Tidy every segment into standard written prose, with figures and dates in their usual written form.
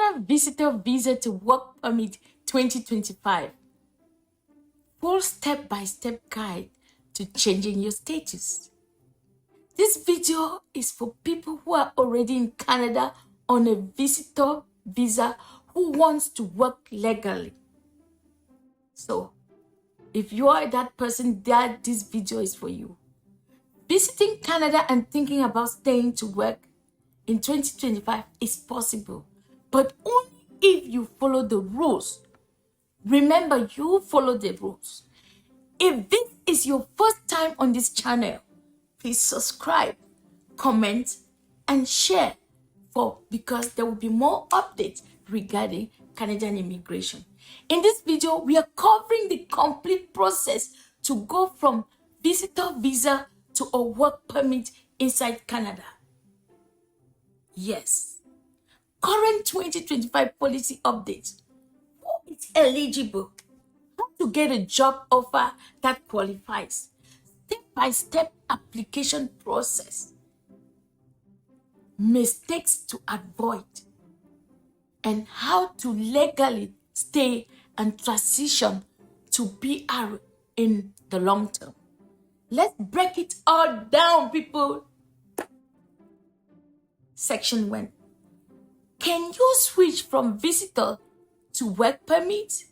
Canada Visitor Visa to Work Permit 2025. Full step-by-step guide to changing your status. This video is for people who are already in Canada on a visitor visa who wants to work legally. So, if you are that person, this video is for you. Visiting Canada and thinking about staying to work in 2025 is possible, but only if you follow the rules. Remember, you follow the rules. If this is your first time on this channel, please subscribe, comment, and share because there will be more updates regarding Canadian immigration. In this video, we are covering the complete process to go from visitor visa to a work permit inside Canada. Yes, current 2025 policy updates. Who is eligible? How to get a job offer that qualifies? Step-by-step application process. Mistakes to avoid. And how to legally stay and transition to PR in the long term. Let's break it all down, people. Section 1. Can you switch from visitor to work permit?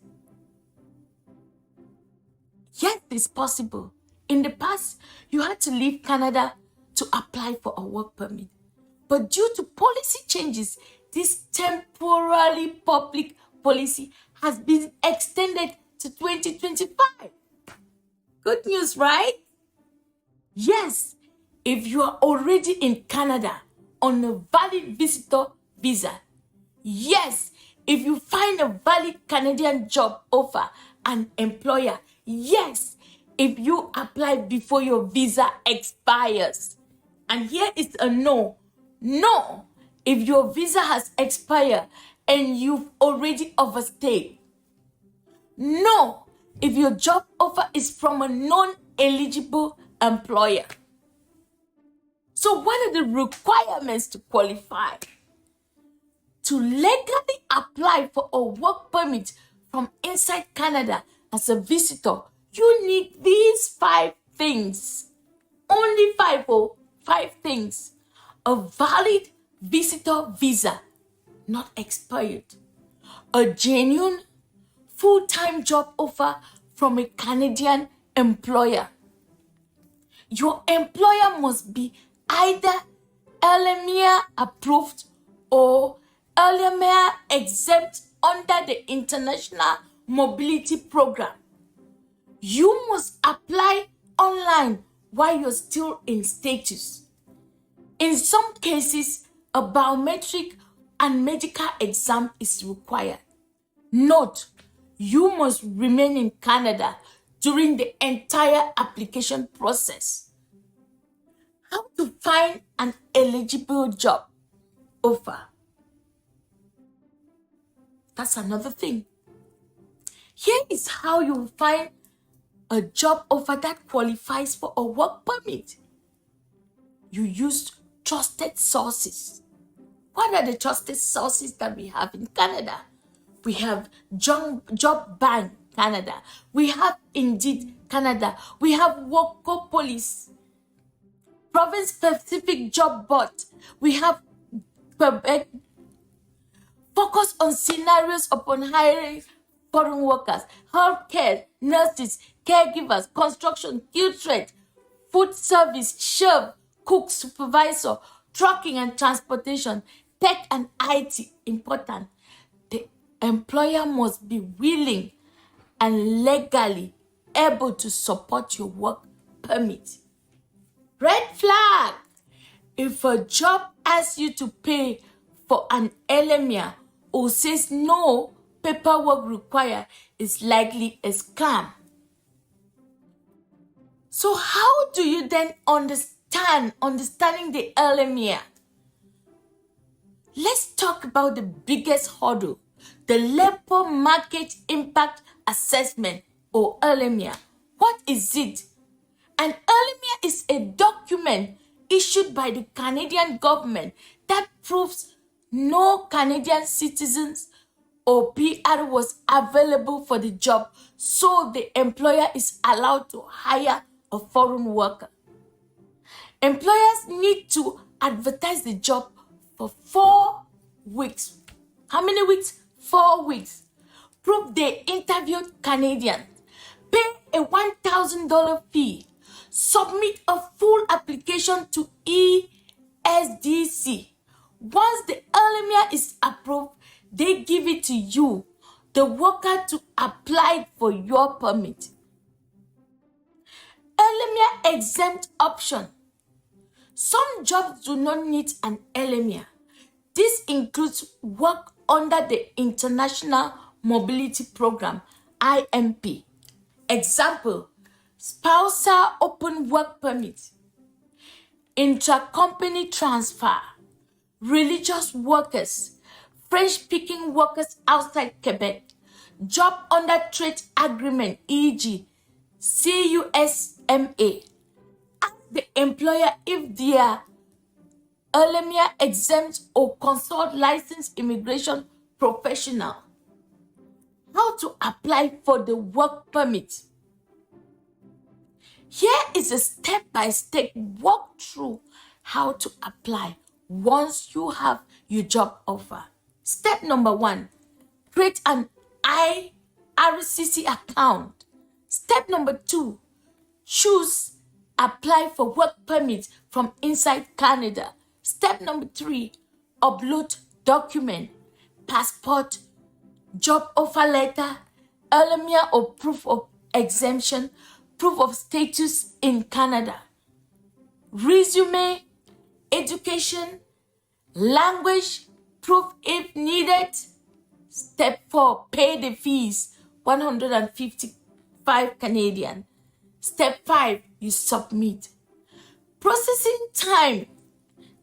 Yes, it's possible. In the past, you had to leave Canada to apply for a work permit. But due to policy changes, this temporarily public policy has been extended to 2025. Good news, right? Yes, if you are already in Canada on a valid visitor visa. Yes, if you find a valid Canadian job offer and employer. Yes, if you apply before your visa expires. And here is a no. No, if your visa has expired and you've already overstayed. No, if your job offer is from a non-eligible employer. So what are the requirements to qualify? To legally apply for a work permit from inside Canada as a visitor, you need these 5 things. Only 5 things. A valid visitor visa, not expired. A genuine full-time job offer from a Canadian employer. Your employer must be either LMIA approved or LMIA exempt under the International Mobility Program. You must apply online while you're still in status. In some cases, a biometric and medical exam is required. Note, you must remain in Canada during the entire application process. How to find an eligible job offer? That's another thing. Here is how you find a job offer that qualifies for a work permit. You use trusted sources. What are the trusted sources that we have in Canada? We have Job Bank Canada. We have Indeed Canada. We have Workopolis, province-specific job board. We have Quebec. Focus on scenarios upon hiring foreign workers, healthcare, nurses, caregivers, construction, skilled trade, food service, chef, cook, supervisor, trucking and transportation, tech and IT. Important. The employer must be willing and legally able to support your work permit. Red flag. If a job asks you to pay for an LMIA or says no paperwork required, it's likely a scam. So how do you then understanding the LMIA? Let's talk about the biggest hurdle, the Labor Market Impact Assessment or LMIA. What is it? An LMIA is a document issued by the Canadian government that proves No Canadian citizens or PR was available for the job, so the employer is allowed to hire a foreign worker. Employers need to advertise the job for 4 weeks. How many weeks? 4 weeks. Prove they interviewed Canadians. Pay a $1,000 fee. Submit a full application to ESDC. Once the LMIA is approved, they give it to you, the worker, to apply for your permit. LMIA exempt option. Some jobs do not need an LMIA. This includes work under the International Mobility Program, IMP. Example, spousal open work permit, intra-company transfer, religious workers, French-speaking workers outside Quebec, job under trade agreement, e.g. CUSMA. Ask the employer if they are LMIA exempt or consult licensed immigration professional. How to apply for the work permit. Here is a step-by-step walkthrough how to apply once you have your job offer. Step number 1, create an IRCC account. Step number 2, choose apply for work permit from inside Canada. Step number 3, upload document, passport, job offer letter, LMIA or proof of exemption, proof of status in Canada, resume, education, language, proof if needed. Step 4, pay the fees, 155 Canadian. Step 5, you submit. Processing time,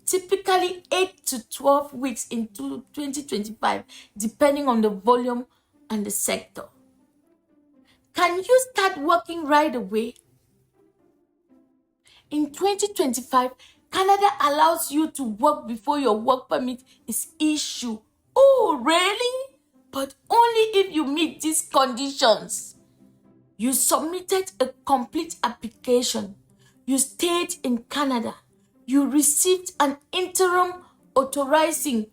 typically 8 to 12 weeks into 2025, depending on the volume and the sector. Can you start working right away? In 2025, Canada allows you to work before your work permit is issued. Oh, really? But only if you meet these conditions. You submitted a complete application. You stayed in Canada. You received an interim authorization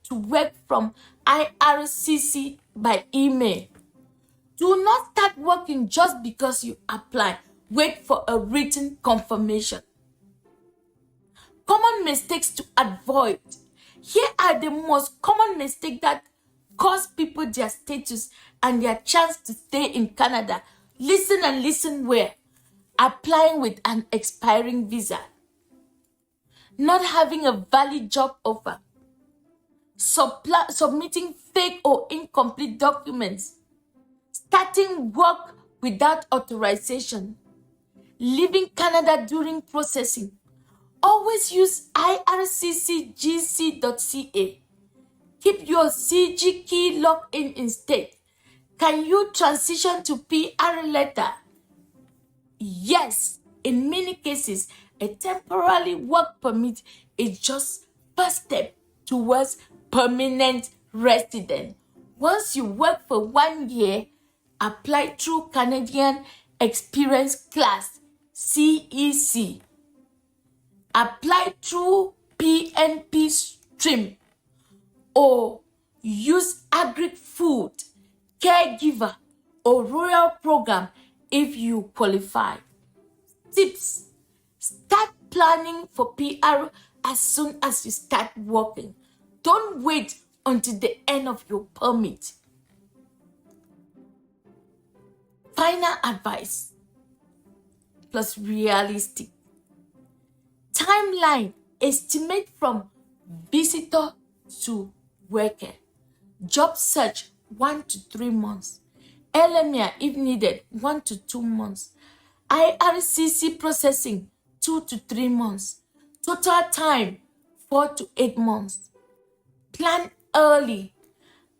to work from IRCC by email. Do not start working just because you apply. Wait for a written confirmation. Common mistakes to avoid. Here are the most common mistakes that cost people their status and their chance to stay in Canada. Listen and listen well. Applying with an expiring visa. Not having a valid job offer. Submitting fake or incomplete documents. Starting work without authorization. Leaving Canada during processing. Always use irccgc.ca. Keep your CG key locked in instead. Can you transition to PR letter? Yes, in many cases, a temporary work permit is just first step towards permanent resident. Once you work for 1 year, apply through Canadian Experience Class, CEC. Apply through PNP stream or use agri-food, caregiver or rural program if you qualify. Tips: start planning for PR as soon as you start working. Don't wait until the end of your permit. Final advice plus realistic. Timeline: estimate from visitor to worker. Job search 1 to 3 months. LMIA if needed 1 to 2 months. IRCC processing 2 to 3 months. Total time 4 to 8 months. Plan early.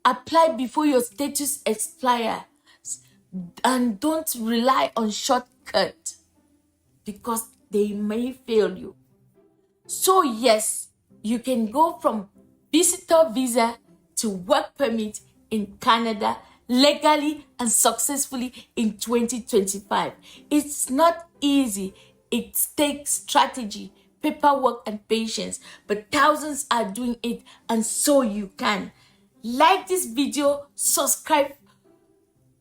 Apply before your status expires. And don't rely on shortcut because they may fail you. So yes, you can go from visitor visa to work permit in Canada legally and successfully in 2025. It's not easy. It takes strategy, paperwork, and patience, but thousands are doing it, and so you can. Like this video, subscribe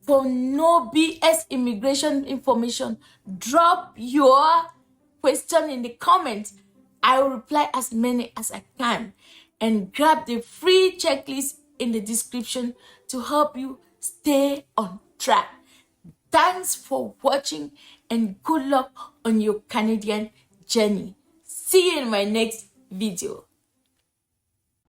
for no BS immigration information. Drop your question in the comments. I will reply as many as I can. And grab the free checklist in the description to help you stay on track. Thanks for watching and good luck on your Canadian journey. See you in my next video.